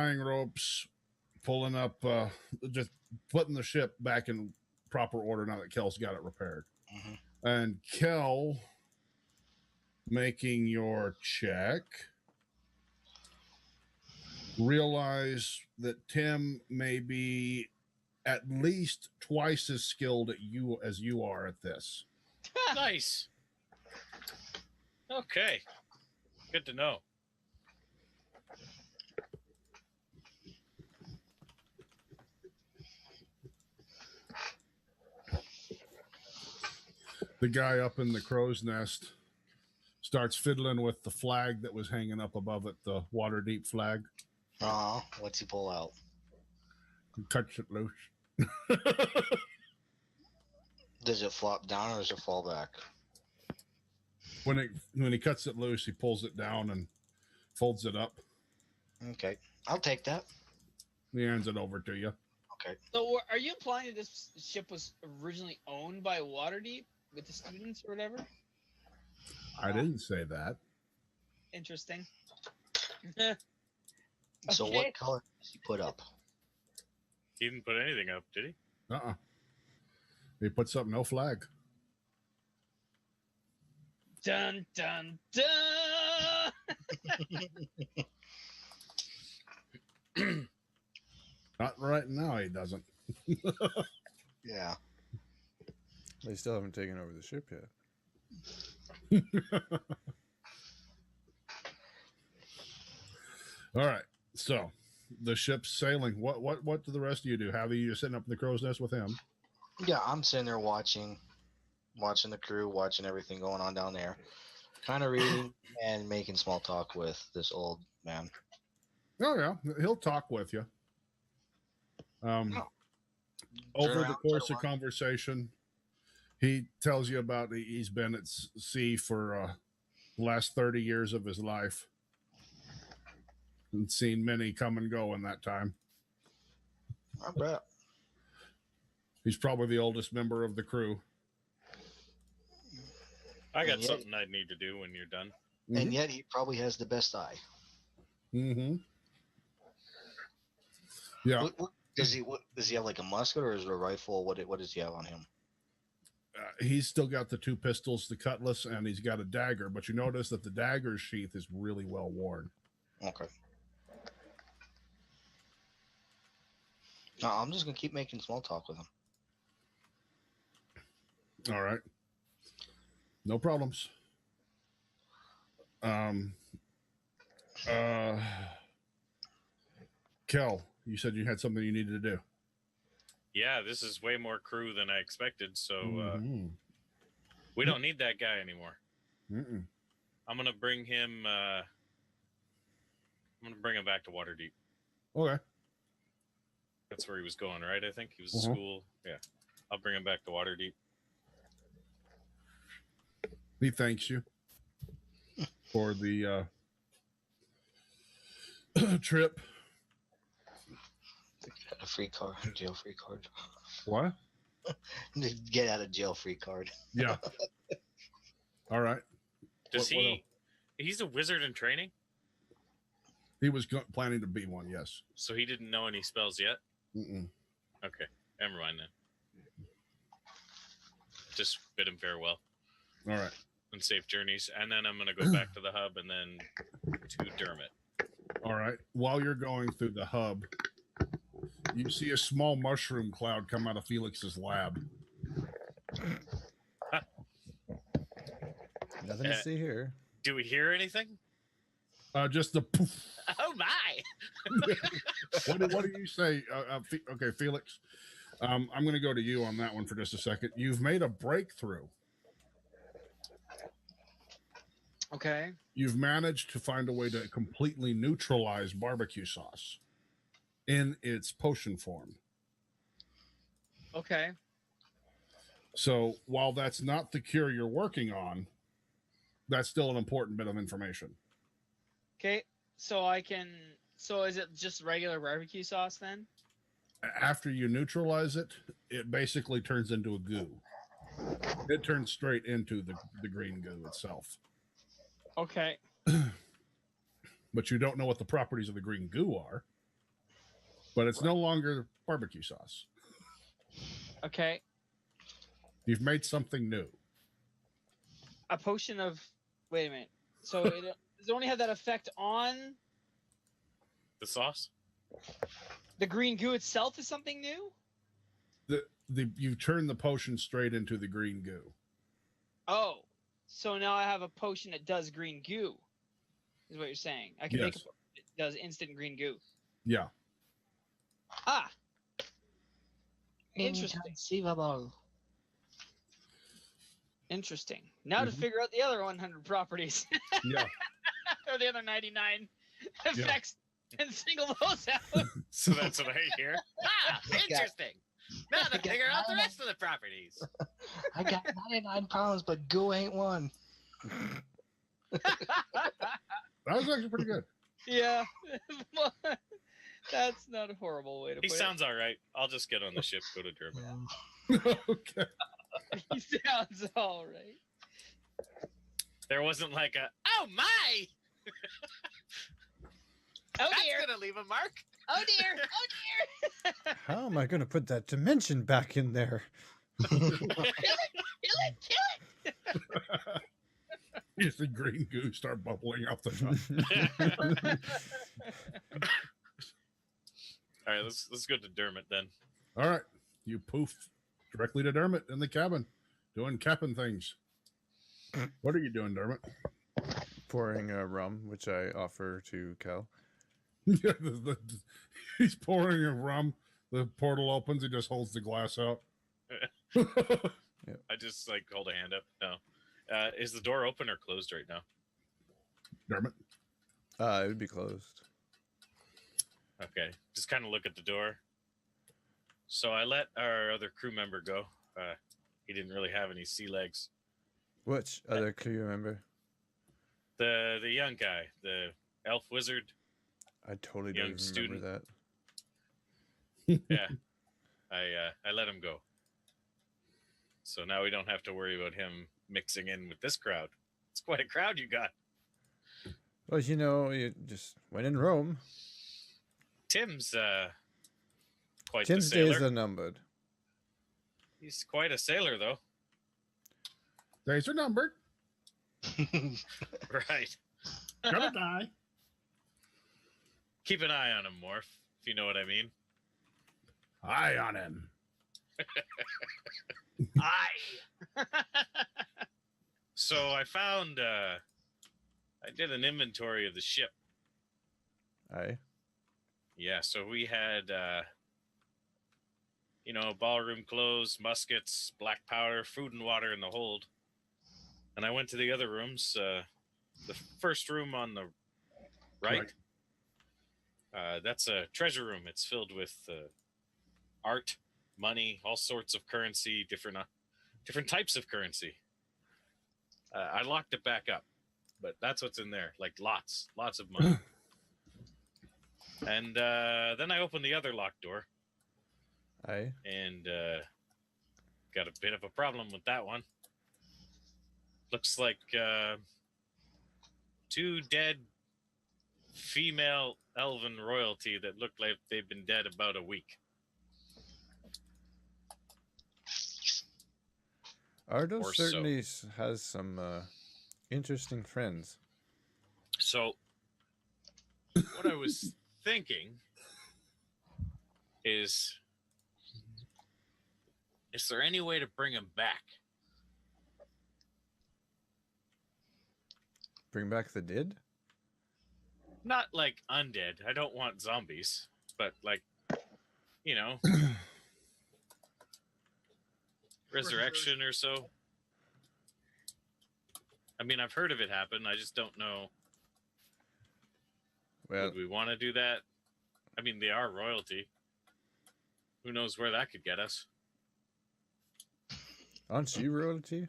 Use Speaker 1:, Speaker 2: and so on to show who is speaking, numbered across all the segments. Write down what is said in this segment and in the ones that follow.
Speaker 1: tying ropes, pulling up, just putting the ship back in proper order now that Kel's got it repaired.
Speaker 2: Mm-hmm.
Speaker 1: And Kel, making your check, realize that Tim may be at least twice as skilled at you as you are at this.
Speaker 3: Nice. Okay. Good to know.
Speaker 1: The guy up in the crow's nest starts fiddling with the flag that was hanging up above it, the Waterdeep flag.
Speaker 2: What's he pull out?
Speaker 1: He cuts it loose.
Speaker 2: Does it flop down or does it fall back?
Speaker 1: When he cuts it loose, he pulls it down and folds it up.
Speaker 2: Okay. I'll take that.
Speaker 1: He hands it over to you.
Speaker 2: Okay.
Speaker 4: So are you implying that this ship was originally owned by Waterdeep with the students or whatever?
Speaker 1: I didn't say that.
Speaker 4: Interesting.
Speaker 2: So
Speaker 4: Okay.
Speaker 2: what color does he put up?
Speaker 3: He didn't put anything up, did he?
Speaker 1: He puts up no flag.
Speaker 4: Dun dun dun.
Speaker 1: Not right now, he doesn't.
Speaker 2: Yeah.
Speaker 5: They still haven't taken over the ship yet.
Speaker 1: All right. So the ship's sailing. What do the rest of you do? Haavia, you're sitting up in the crow's nest with him.
Speaker 2: Yeah, I'm sitting there watching the crew, watching everything going on down there. Kind of reading and making small talk with this old man.
Speaker 1: Oh yeah, he'll talk with you. Over the course of conversation, he tells you about he's been at sea for the last 30 years of his life and seen many come and go in that time.
Speaker 2: I bet.
Speaker 1: He's probably the oldest member of the crew.
Speaker 3: I got something I'd need to do when you're done.
Speaker 2: And yet he probably has the best eye.
Speaker 1: Mm-hmm. Yeah.
Speaker 2: What does he have, like a musket or is it a rifle? What does he have on him?
Speaker 1: He's still got the two pistols, the cutlass, and he's got a dagger. But you notice that the dagger's sheath is really well worn.
Speaker 2: Okay. No, I'm just going to keep making small talk with him.
Speaker 1: All right. No problems. Kel, you said you had something you needed to do.
Speaker 3: Yeah, this is way more crew than I expected, so we don't need that guy anymore.
Speaker 1: Mm-mm.
Speaker 3: I'm gonna bring him. I'm gonna bring him back to Waterdeep.
Speaker 1: Okay.
Speaker 3: That's where he was going, right? I think he was at school. Yeah, I'll bring him back to Waterdeep.
Speaker 1: He thanks you for the trip.
Speaker 2: A free card, jail free card.
Speaker 1: What?
Speaker 2: Get out of jail free card.
Speaker 1: Yeah. All right.
Speaker 3: Does he? He's a wizard in training.
Speaker 1: He was planning to be one. Yes.
Speaker 3: So he didn't know any spells yet.
Speaker 1: Mm-mm.
Speaker 3: Okay, never mind then. Just bid him farewell.
Speaker 1: All right.
Speaker 3: And safe journeys, and then I'm gonna go back to the hub and then to Dermot.
Speaker 1: All right. While you're going through the hub, you see a small mushroom cloud come out of Felix's lab.
Speaker 5: Nothing to see here.
Speaker 3: Do we hear anything?
Speaker 1: Just the poof.
Speaker 3: Oh my!
Speaker 1: What do you say? Okay, Felix. I'm going to go to you on that one for just a second. You've made a breakthrough.
Speaker 4: Okay.
Speaker 1: You've managed to find a way to completely neutralize barbecue sauce in its potion form.
Speaker 4: Okay.
Speaker 1: So while that's not the cure you're working on, that's still an important bit of information.
Speaker 4: Okay. So is it just regular barbecue sauce then?
Speaker 1: After you neutralize it, it basically turns into a goo. It turns straight into the green goo itself.
Speaker 4: Okay.
Speaker 1: But you don't know what the properties of the green goo are. but it's no longer barbecue sauce.
Speaker 4: Okay.
Speaker 1: You've made something new.
Speaker 4: A potion of. Wait a minute. So does it only have that effect on
Speaker 3: The sauce?
Speaker 4: the green goo itself? Is something new?
Speaker 1: You turn the potion straight into the green goo.
Speaker 4: Oh, so now I have a potion that does green goo. Is what you're saying? I can make a
Speaker 1: Yes.
Speaker 4: potion that does instant green goo.
Speaker 1: Yeah.
Speaker 4: Ah. Interesting.
Speaker 2: Inconceivable.
Speaker 4: Interesting. Now to
Speaker 1: Mhm.
Speaker 4: figure out the other 100 properties
Speaker 1: Yeah.
Speaker 4: or the other 99 effects and single those out.
Speaker 3: So that's what I hear. Interesting. Now to
Speaker 2: I got
Speaker 3: figure out the
Speaker 2: nine.
Speaker 3: rest of the properties.
Speaker 2: I got 99 pounds, but goo ain't one.
Speaker 1: That was actually pretty good.
Speaker 4: Yeah. That's not a horrible way to
Speaker 3: He
Speaker 4: put
Speaker 3: sounds all right. I'll just get on the ship, go to Dermot.
Speaker 1: Okay.
Speaker 4: it. He sounds all right.
Speaker 3: There wasn't like a, oh my!
Speaker 4: Oh
Speaker 3: That's
Speaker 4: dear.
Speaker 3: gonna leave a mark.
Speaker 4: Oh dear. Oh dear.
Speaker 5: How am I going to put that dimension back in there?
Speaker 4: Kill it. Kill it.
Speaker 1: You see green goo start bubbling off the top.
Speaker 3: All right, let's go to Dermot then.
Speaker 1: All right. You poof directly to Dermot in the cabin, doing capping things. What are you doing, Dermot?
Speaker 5: Pouring rum, which I offer to Cal.
Speaker 1: Yeah, he's pouring a rum. The portal opens. He just holds the glass out.
Speaker 3: I just like hold a hand up. No. Is the door open or closed right now?
Speaker 1: Dermot.
Speaker 5: It would be closed.
Speaker 3: Okay. Just kind of look at the door. So I let our other crew member go. He didn't really have any sea legs.
Speaker 5: Which other crew member?
Speaker 3: The young guy, the elf wizard.
Speaker 5: I totally
Speaker 3: Young
Speaker 5: don't even
Speaker 3: student.
Speaker 5: remember that.
Speaker 3: Yeah. I let him go. So now we don't have to worry about him mixing in with this crowd. It's quite a crowd you got.
Speaker 5: Well, you know, you just when in Rome.
Speaker 3: Tim's quite
Speaker 5: Tim's
Speaker 3: the sailor.
Speaker 5: days are numbered.
Speaker 3: He's quite a sailor though.
Speaker 1: Days are numbered.
Speaker 3: Right.
Speaker 1: Gonna die.
Speaker 3: Keep an eye on him, Morph, if you know what I mean.
Speaker 1: Eye on him.
Speaker 3: Aye. So I found I did an inventory of the ship.
Speaker 5: Aye.
Speaker 3: Yeah, so we had ballroom clothes, muskets, black powder, food and water in the hold. And I went to the other rooms. The first room on the right. That's a treasure room. It's filled with art, money, all sorts of currency, different types of currency. I locked it back up, but that's what's in there. Like lots of money. And then I opened the other locked door
Speaker 5: Aye.
Speaker 3: and got a bit of a problem with that one. Looks like two dead female elven royalty that look like they've been dead about a week.
Speaker 5: Ardo
Speaker 3: Or so.
Speaker 5: certainly has some interesting friends.
Speaker 3: So, what I was thinking is there any way to bring him back?
Speaker 5: Bring back the dead?
Speaker 3: Not like undead. I don't want zombies, but like, resurrection or so. I mean, I've heard of it happen. I just don't know.
Speaker 5: Well,
Speaker 3: Would we want to do that? I mean, they are royalty. Who knows where that could get us?
Speaker 5: aren't you royalty?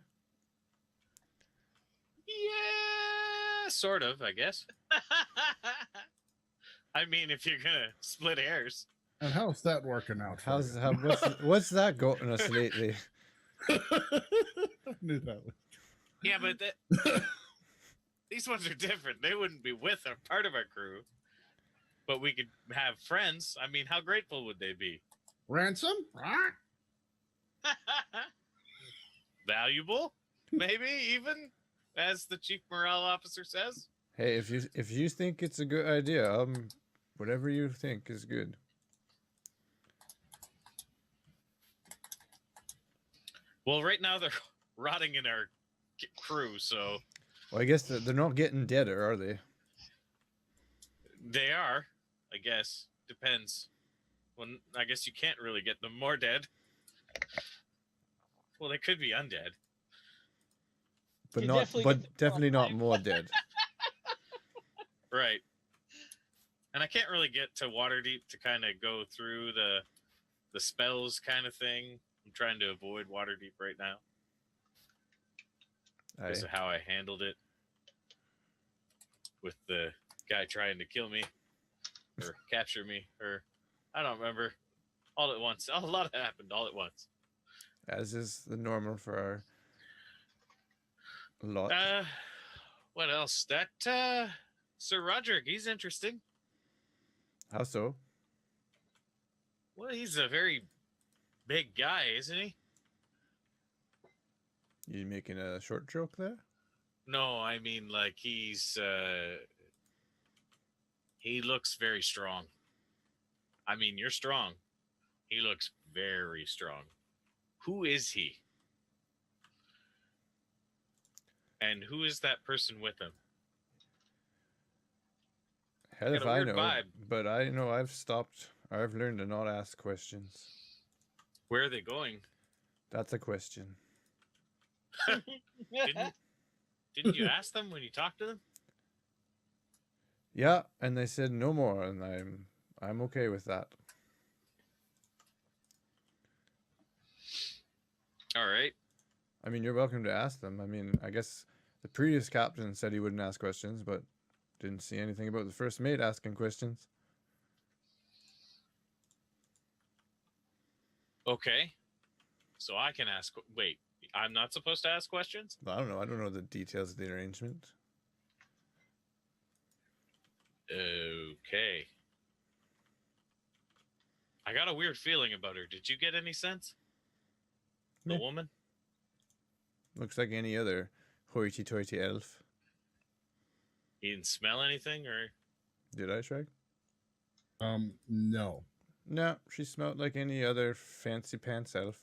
Speaker 3: Yeah, sort of, I guess. I mean, if you're gonna split hairs.
Speaker 1: And how's that working out? For
Speaker 5: What's that gotten us lately?
Speaker 1: I knew that one.
Speaker 3: Yeah, but these ones are different. They wouldn't be with a part of our crew. but we could have friends. I mean, how grateful would they be?
Speaker 1: Ransom?
Speaker 3: Valuable, maybe even, as the chief morale officer says.
Speaker 5: Hey, if you think it's a good idea, whatever you think is good.
Speaker 3: Well, right now they're rotting in our crew, so
Speaker 5: Well, I guess they're not getting deader, are they?
Speaker 3: they are. I guess depends. Well, I guess you can't really get them more dead. Well, they could be undead.
Speaker 5: But
Speaker 4: You
Speaker 5: not,
Speaker 4: definitely
Speaker 5: but
Speaker 4: get the
Speaker 5: definitely not
Speaker 4: time.
Speaker 5: more dead.
Speaker 3: Right. And I can't really get to Waterdeep to kind of go through the spells kind of thing. I'm trying to avoid Waterdeep right now because
Speaker 5: Aye.
Speaker 3: of how I handled it with the guy trying to kill me or capture me, or I don't remember. All at once. A lot happened all at once.
Speaker 5: As is the normal for our lot.
Speaker 3: What else? That Sir Roderick, he's interesting.
Speaker 5: How so?
Speaker 3: Well, he's a very big guy, isn't he?
Speaker 5: You making a short joke there?
Speaker 3: No, I mean like he looks very strong. I mean, you're strong. He looks very strong. Who is he? And who is that person with him?
Speaker 5: Hell
Speaker 3: Got
Speaker 5: if
Speaker 3: a
Speaker 5: I
Speaker 3: weird
Speaker 5: know.
Speaker 3: vibe.
Speaker 5: But I know I've learned to not ask questions.
Speaker 3: Where are they going?
Speaker 5: That's a question.
Speaker 3: Didn't you ask them when you talked to them?
Speaker 5: Yeah, and they said no more, and I'm okay with that.
Speaker 3: All right.
Speaker 5: I mean, you're welcome to ask them. I mean, I guess the previous captain said he wouldn't ask questions, but didn't see anything about the first mate asking questions.
Speaker 3: Okay. So I can ask. Wait, I'm not supposed to ask questions?
Speaker 5: I don't know. I don't know the details of the arrangement.
Speaker 3: Okay. I got a weird feeling about her. Did you get any sense? The
Speaker 5: Meh.
Speaker 3: woman?
Speaker 5: Looks like any other hoity-toity elf.
Speaker 3: You didn't smell anything, or
Speaker 5: Did I, Shrek?
Speaker 1: No.
Speaker 5: No, she smelled like any other fancy pants elf.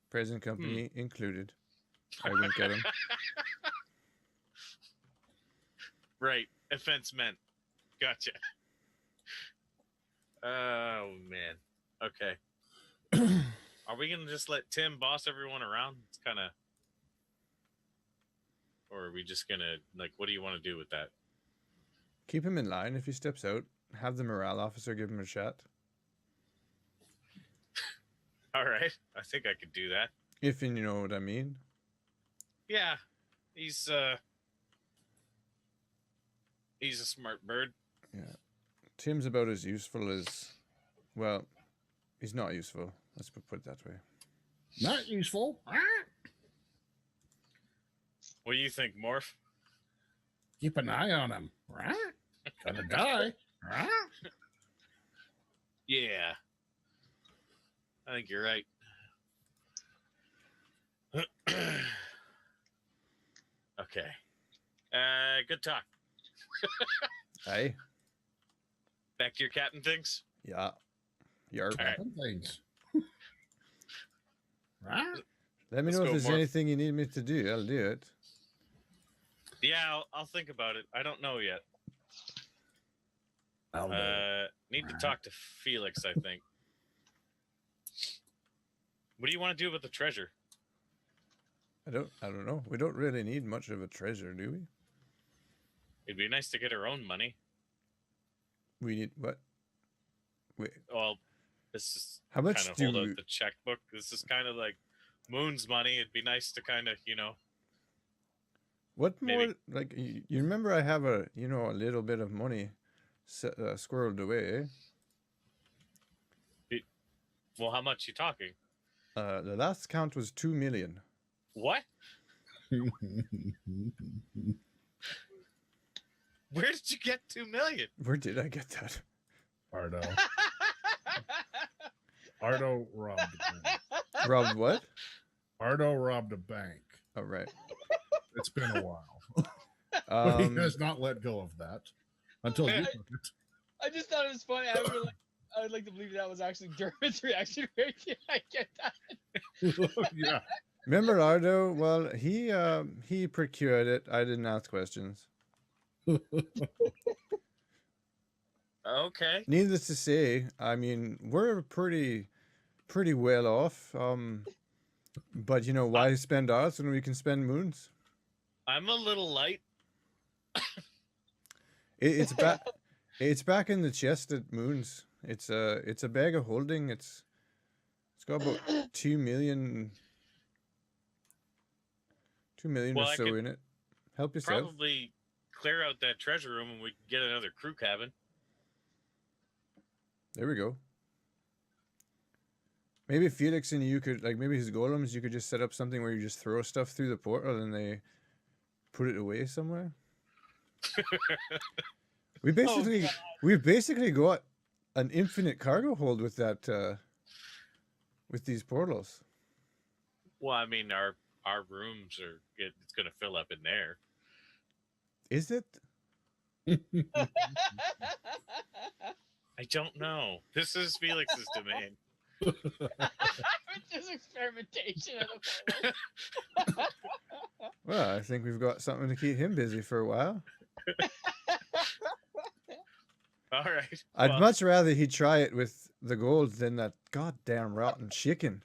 Speaker 5: Present company included. I wink at him.
Speaker 3: right? Offense meant. Gotcha. Oh man. Okay. Are we gonna just let Tim boss everyone around? It's kind of. Or are we just gonna like? What do you want to do with that?
Speaker 5: Keep him in line if he steps out. Have the morale officer give him a chat.
Speaker 3: All right. I think I could do that.
Speaker 5: If you know what I mean.
Speaker 3: Yeah. He's a smart bird.
Speaker 5: Yeah. Tim's about as useful as, well, he's not useful. Let's put it that way.
Speaker 1: Not useful.
Speaker 3: What do you think, Morph?
Speaker 1: Keep an eye on him. Gonna die.
Speaker 3: Yeah. I think you're right. Okay. Good talk.
Speaker 5: Aye.
Speaker 3: Back to your captain things.
Speaker 5: Yeah. Yarp.
Speaker 3: All right.
Speaker 1: Some things.
Speaker 5: Let me
Speaker 3: Let's
Speaker 5: know if
Speaker 3: go,
Speaker 5: there's
Speaker 3: Morph.
Speaker 5: anything you need me to do. I'll do it.
Speaker 3: Yeah, I'll think about it. I don't know yet. Need to talk to Felix, I think. What do you want to do with the treasure?
Speaker 5: I don't know. We don't really need much of a treasure, do we?
Speaker 3: It'd be nice to get our own money.
Speaker 5: We need what? Wait.
Speaker 3: Well, this is
Speaker 5: How much
Speaker 3: kind of
Speaker 5: do
Speaker 3: hold out the checkbook. This is kind of like Moon's money. It'd be nice to kind of,
Speaker 5: what more?
Speaker 3: maybe.
Speaker 5: Like you remember, I have a little bit of money squirreled away.
Speaker 3: Well, how much you talking?
Speaker 5: The last count was 2 million.
Speaker 3: What? Where did you get 2 million?
Speaker 5: Where did I get that?
Speaker 1: Ardo. Ardo robbed a bank.
Speaker 5: Robbed what?
Speaker 1: Ardo robbed a bank.
Speaker 5: Oh, right.
Speaker 1: It's been a while. But he has not let go of that until you took it.
Speaker 4: I just thought it was funny. I would like to believe that was actually Dermot's reaction. I get that.
Speaker 1: Yeah.
Speaker 5: Remember Ardo? Well, he procured it. I didn't ask questions.
Speaker 3: Okay.
Speaker 5: Needless to say, I mean, we're pretty well off. But you know, why spend ours when we can spend moons?
Speaker 3: I'm a little light.
Speaker 5: It's back. It's back in the chest at moons. It's a bag of holding. It's got about 2 million. 2 million
Speaker 3: Well,
Speaker 5: or
Speaker 3: I
Speaker 5: so
Speaker 3: could
Speaker 5: in it. Help yourself.
Speaker 3: Probably clear out that treasure room and we can get another crew cabin.
Speaker 5: There we go. Maybe Felix and you could, like, maybe his golems, you could just set up something where you just throw stuff through the portal and they put it away somewhere. We've basically got an infinite cargo hold with that, with these portals.
Speaker 3: Well, I mean, our rooms it's going to fill up in there.
Speaker 5: Is it?
Speaker 3: I don't know. This is Felix's domain.
Speaker 4: Just experimentation of the portal.
Speaker 5: Well, I think we've got something to keep him busy for a while.
Speaker 3: All right.
Speaker 5: I'd much rather he try it with the gold than that goddamn rotten chicken.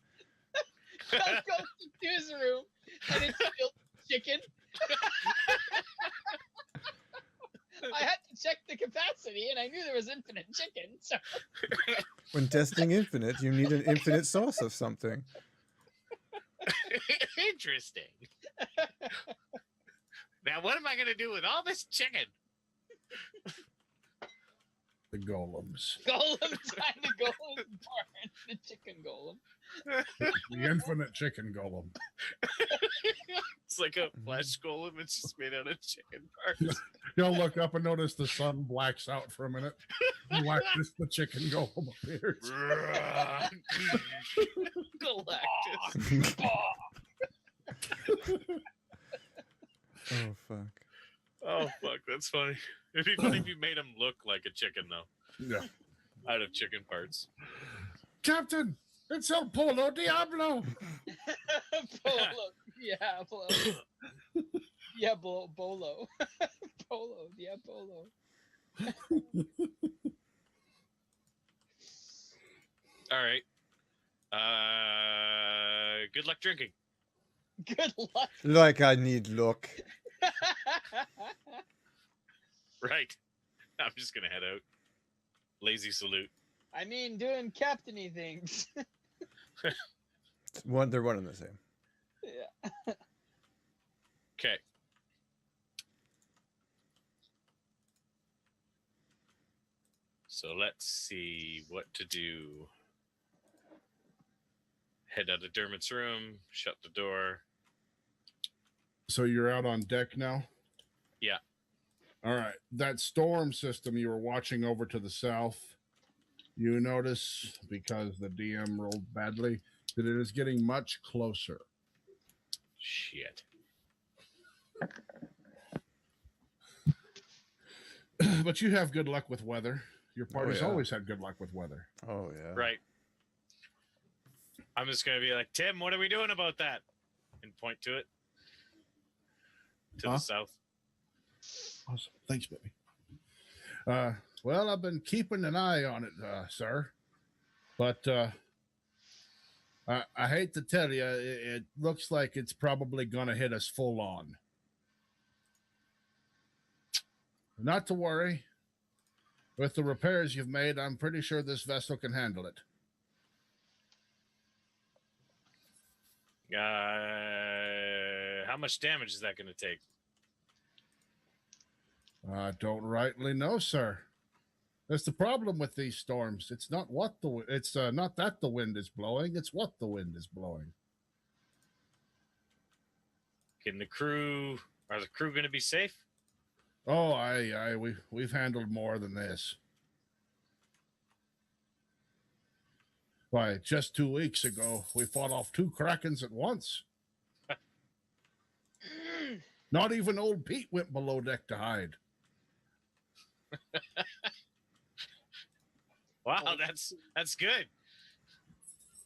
Speaker 4: I go to his room and it's filled with chicken. I had to check the capacity and I knew there was infinite chicken. So
Speaker 5: When testing infinite, you need an infinite source of something.
Speaker 3: Interesting. Now, what am I going to do with all this chicken?
Speaker 1: The golems.
Speaker 4: golem time to go in the barn. The chicken golem.
Speaker 1: The infinite chicken golem.
Speaker 3: It's like a flesh golem. It's just made out of chicken parts.
Speaker 1: You'll look up and notice the sun blacks out for a minute. Galactus the chicken golem appears.
Speaker 3: Galactus.
Speaker 5: Oh, fuck.
Speaker 3: Oh, fuck. That's funny. It'd be funny if you made him look like a chicken, though.
Speaker 1: Yeah.
Speaker 3: Out of chicken parts.
Speaker 1: Captain, it's El Polo Diablo.
Speaker 4: Polo. Yeah, Polo. Yeah, Bolo. Polo. Yeah, Polo.
Speaker 3: All right. Good luck drinking.
Speaker 4: Good luck.
Speaker 5: Like I need luck.
Speaker 3: Right. I'm just going to head out. Lazy salute.
Speaker 4: I mean, doing captainy things.
Speaker 5: They're one and the same.
Speaker 4: Yeah.
Speaker 3: Okay. So let's see what to do. Head out of Dermot's room, shut the door.
Speaker 1: So you're out on deck now?
Speaker 3: Yeah.
Speaker 1: All right. That storm system you were watching over to the south, you notice, because the DM rolled badly, that it is getting much closer.
Speaker 3: Shit.
Speaker 1: But you have good luck with weather. Your party's
Speaker 5: yeah.
Speaker 1: always had good luck with weather.
Speaker 5: Oh, yeah.
Speaker 3: Right. I'm just going to be like, Tim, what are we doing about that? And point to it. To the south.
Speaker 1: Awesome. Thanks, baby. Well, I've been keeping an eye on it, sir. But I hate to tell you, it looks like it's probably going to hit us full on. Not to worry. With the repairs you've made, I'm pretty sure this vessel can handle it.
Speaker 3: How much damage is that going to take?
Speaker 1: I don't rightly know, sir. That's the problem with these storms. It's not not that the wind is blowing, it's what the wind is blowing.
Speaker 3: Are the crew going to be safe?
Speaker 1: Oh, we've handled more than this. Why, just 2 weeks ago, we fought off 2 krakens at once. Not even old Pete went below deck to hide.
Speaker 3: Wow, that's good.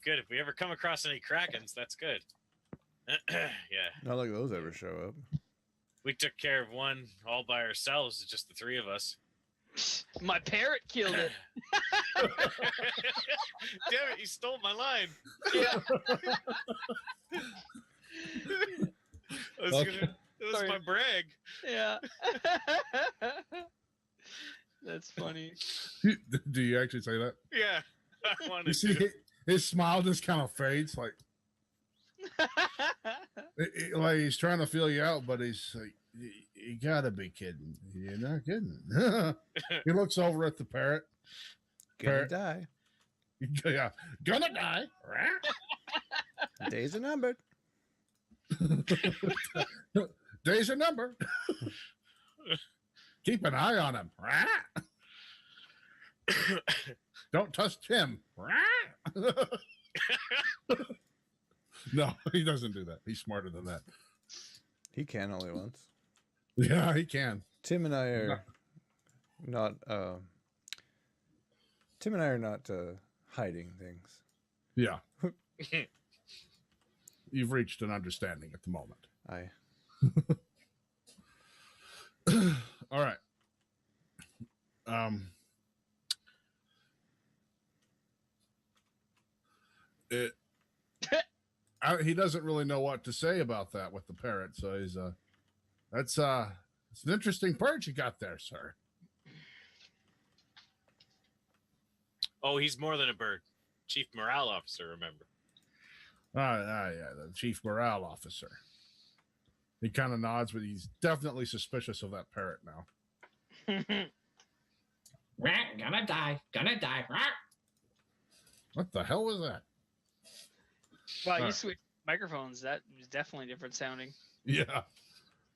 Speaker 3: Good. If we ever come across any krakens, that's good. Yeah.
Speaker 5: Not like those ever show up.
Speaker 3: We took care of one all by ourselves, just the 3 of us.
Speaker 4: My parrot killed it.
Speaker 3: Damn it, you stole my line.
Speaker 4: Yeah.
Speaker 3: It was
Speaker 4: Sorry.
Speaker 3: my brag.
Speaker 4: Yeah. That's funny.
Speaker 1: Do you actually say that?
Speaker 3: Yeah. I
Speaker 1: You
Speaker 3: wanted
Speaker 1: see,
Speaker 3: to.
Speaker 1: his smile just kind of fades, like like he's trying to feel you out, but he's like, you gotta be kidding. You're not kidding. He looks over at the parrot.
Speaker 5: Gonna die.
Speaker 1: Yeah, gonna die.
Speaker 5: Days are numbered.
Speaker 1: Days are numbered. Keep an eye on him. Don't touch him. No, he doesn't do that. He's smarter than that.
Speaker 5: He can only once.
Speaker 1: Yeah, he can.
Speaker 5: Tim and I are not hiding things.
Speaker 1: Yeah. You've reached an understanding at the moment. All right. He doesn't really know what to say about that with the parrot, so he's it's an interesting bird you got there, sir.
Speaker 3: Oh, he's more than a bird. Chief Morale Officer, remember.
Speaker 1: Yeah, the chief morale officer. He kind of nods, but he's definitely suspicious of that parrot now.
Speaker 6: Gonna die.
Speaker 1: What the hell was that?
Speaker 4: Wow, you
Speaker 1: Alright.
Speaker 4: switched microphones. That was definitely different sounding.
Speaker 1: Yeah.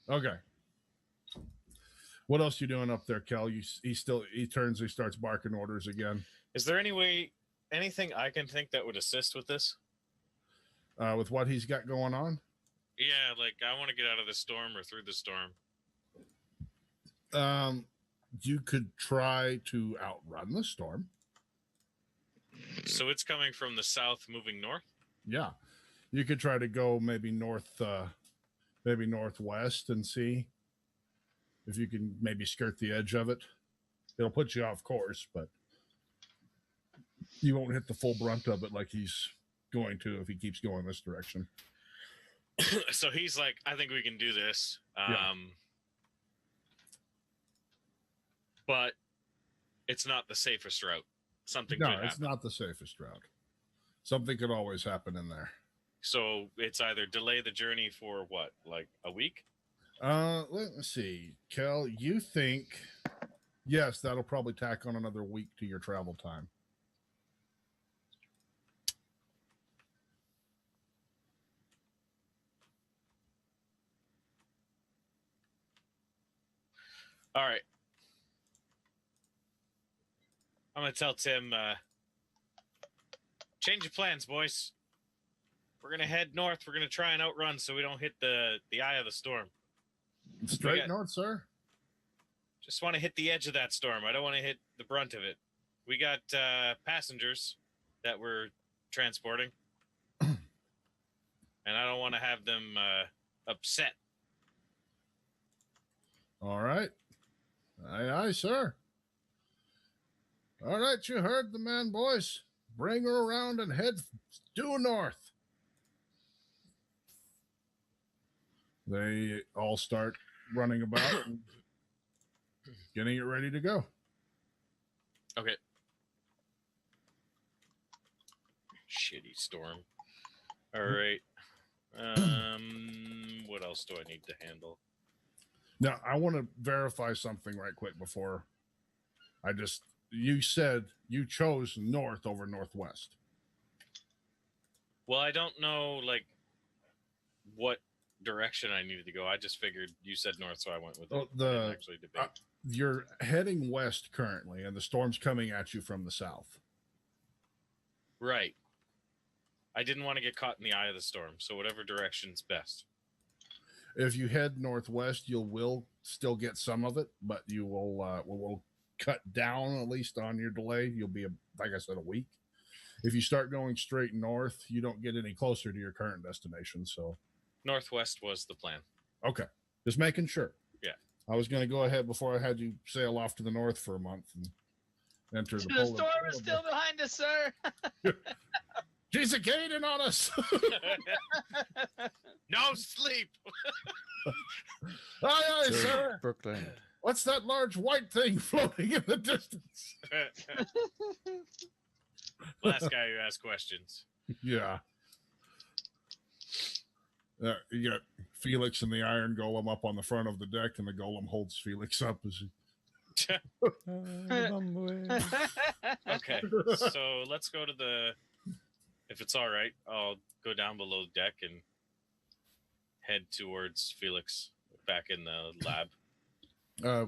Speaker 1: Okay. What else you doing up there, Kel? He starts barking orders again.
Speaker 3: Is there anything I can think that would assist with this?
Speaker 1: With what he's got going on?
Speaker 3: Yeah, like I want to get out of the storm or through the storm.
Speaker 1: You could try to outrun the storm.
Speaker 3: So it's coming from the south, moving north?
Speaker 1: Yeah. You could try to go maybe northwest and see if you can maybe skirt the edge of it. It'll put you off course, but you won't hit the full brunt of it like he's going to if he keeps going this direction.
Speaker 3: So he's like, I think we can do this.
Speaker 1: Yeah.
Speaker 3: But it's not the safest route. Something
Speaker 1: No,
Speaker 3: could
Speaker 1: it's
Speaker 3: happen.
Speaker 1: not the safest route. Something could always happen in there.
Speaker 3: So it's either delay the journey for what, like a week?
Speaker 1: Let me see. Kel, you think, yes, that'll probably tack on another week to your travel time.
Speaker 3: All right. I'm going to tell Tim, change of plans, boys. We're going to head north. We're going to try and outrun so we don't hit the eye of the storm.
Speaker 1: Straight
Speaker 3: got-
Speaker 1: north, sir?
Speaker 3: Just want to hit the edge of that storm. I don't want to hit the brunt of it. We got passengers that we're transporting. And I don't want to have them upset.
Speaker 1: All right. Aye, aye, sir. All right, you heard the man, boys. Bring her around and head due north. They all start running about and getting it ready to go.
Speaker 3: Okay. Shitty storm. All right. What else do I need to handle?
Speaker 1: Now, I want to verify something right quick before you said you chose north over northwest.
Speaker 3: Well, I don't know, like, what direction I needed to go. I just figured you said north, so I went with it.
Speaker 1: Well,
Speaker 3: I didn't actually debate.
Speaker 1: You're heading west currently, and the storm's coming at you from the south.
Speaker 3: Right. I didn't want to get caught in the eye of the storm, so whatever direction's best.
Speaker 1: If you head northwest, you will still get some of it, but you will cut down at least on your delay. You'll be, like I said, a week. If you start going straight north, you don't get any closer to your current destination. So
Speaker 3: Northwest was the plan.
Speaker 1: okay, just making sure.
Speaker 3: Yeah.
Speaker 1: I was going to go ahead before I had you sail off to the north for a month and enter the
Speaker 4: The
Speaker 1: polar.
Speaker 4: storm is still behind us, sir.
Speaker 1: She's a gaining on us.
Speaker 3: No sleep.
Speaker 1: Aye, sir.
Speaker 5: Brooklyn.
Speaker 1: What's that large white thing floating in the distance?
Speaker 3: Last guy who asked questions.
Speaker 1: Yeah. You got Felix and the Iron Golem up on the front of the deck, and the Golem holds Felix up as he.
Speaker 3: Okay, so let's go to the. If it's all right, I'll go down below deck and head towards Felix back in the lab.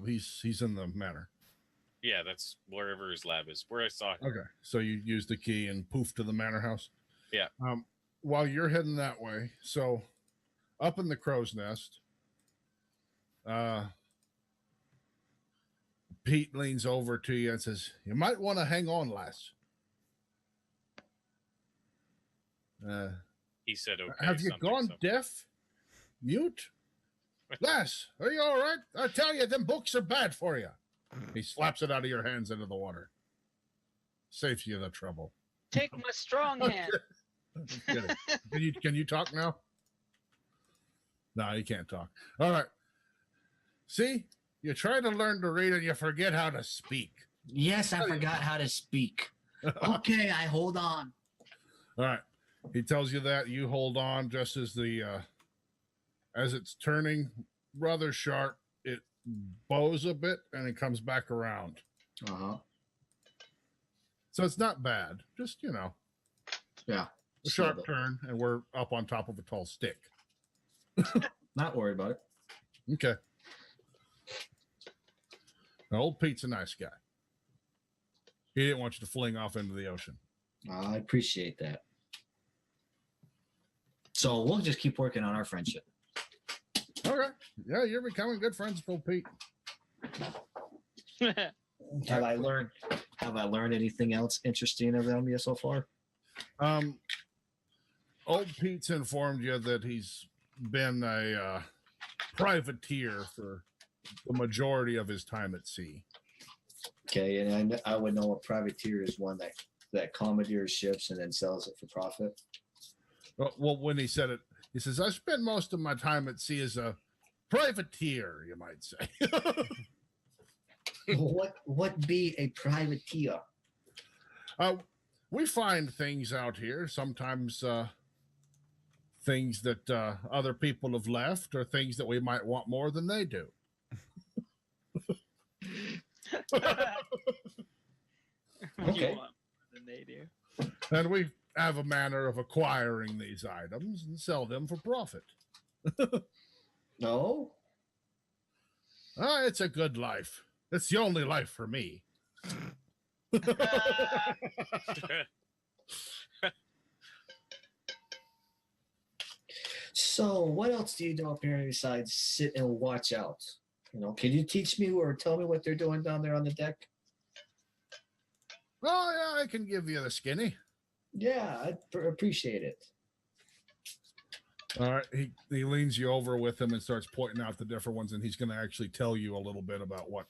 Speaker 1: He's in the manor.
Speaker 3: Yeah, that's wherever his lab is. Where I saw him.
Speaker 1: Okay, so you use the key and poof to the manor house.
Speaker 3: Yeah.
Speaker 1: While you're heading that way, so up in the crow's nest, Pete leans over to you and says, "You might want to hang on, lass."
Speaker 3: He said, "Okay."
Speaker 1: Have you
Speaker 3: something,
Speaker 1: gone
Speaker 3: something.
Speaker 1: deaf? Mute? Lass, are you all right? I tell you, them books are bad for you. He slaps it out of your hands into the water. Saves you the trouble.
Speaker 4: Take my strong hand.
Speaker 1: Can you talk now? No, you can't talk. All right. See, you try to learn to read and you forget how to speak.
Speaker 6: Yes, I forgot how to speak. Okay, I hold on.
Speaker 1: All right. He tells you that you hold on just as the as it's turning rather sharp, it bows a bit and it comes back around.
Speaker 6: Uh-huh.
Speaker 1: So it's not bad. Just,
Speaker 6: Yeah.
Speaker 1: a sharp turn, and we're up on top of a tall stick.
Speaker 6: Not worried about it.
Speaker 1: Okay. Now, old Pete's a nice guy. He didn't want you to fling off into the ocean.
Speaker 6: I appreciate that. So we'll just keep working on our friendship.
Speaker 1: Okay. Yeah, you're becoming good friends with old Pete.
Speaker 6: Have I learned anything else interesting around you so far?
Speaker 1: Old Pete's informed you that he's been a privateer for the majority of his time at sea.
Speaker 6: Okay, and I would know a privateer is one that commandeers ships and then sells it for profit.
Speaker 1: Well, when he said it, he says, "I spent most of my time at sea as a privateer, you might say."
Speaker 6: What be a privateer?
Speaker 1: We find things out here, sometimes things that other people have left or things that we might want more than they do.
Speaker 6: Okay.
Speaker 4: Than they do.
Speaker 1: And we have a manner of acquiring these items and sell them for profit.
Speaker 6: No?
Speaker 1: It's a good life. It's the only life for me.
Speaker 6: So what else do you do up here besides sit and watch out? Can you teach me or tell me what they're doing down there on the deck?
Speaker 1: Oh, yeah, I can give you the skinny.
Speaker 6: Yeah, I'd appreciate it.
Speaker 1: All right, he leans you over with him and starts pointing out the different ones, and he's going to actually tell you a little bit about what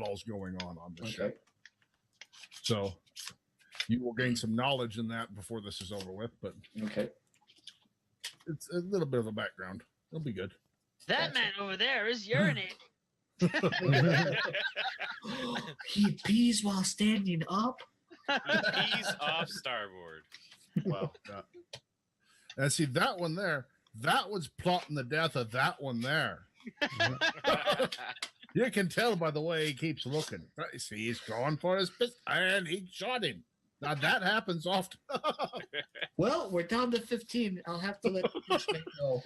Speaker 1: all's going on this ship. So you will gain some knowledge in that before this is over with, but
Speaker 6: Okay.
Speaker 1: it's a little bit of a background. It'll be good.
Speaker 4: That man over there is urinating.
Speaker 6: He pees while standing up?
Speaker 3: He's off starboard.
Speaker 1: Well, and see that one there, that was plotting the death of that one there. You can tell by the way he keeps looking. See, he's going for his pistol, and he shot him. Now, that happens often.
Speaker 6: Well, we're down to 15. I'll have to let this man know.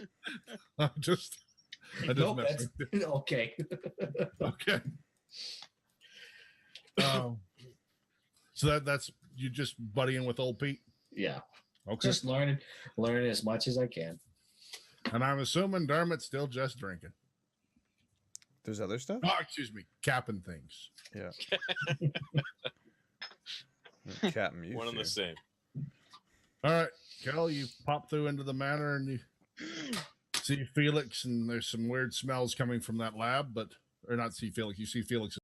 Speaker 1: I just
Speaker 6: Nope,
Speaker 1: messed
Speaker 6: that's
Speaker 1: with
Speaker 6: okay.
Speaker 1: Okay. So that's you just buddying with old Pete.
Speaker 6: Yeah,
Speaker 1: Okay.
Speaker 6: just learning as much as I can.
Speaker 1: And I'm assuming Dermot's still just drinking.
Speaker 5: There's other stuff?
Speaker 1: Oh, excuse me, capping things.
Speaker 5: Yeah. Captain, you
Speaker 3: One and the same.
Speaker 1: All right, Kel, you pop through into the manor and you see Felix, and there's some weird smells coming from that lab, or not see Felix. You see Felix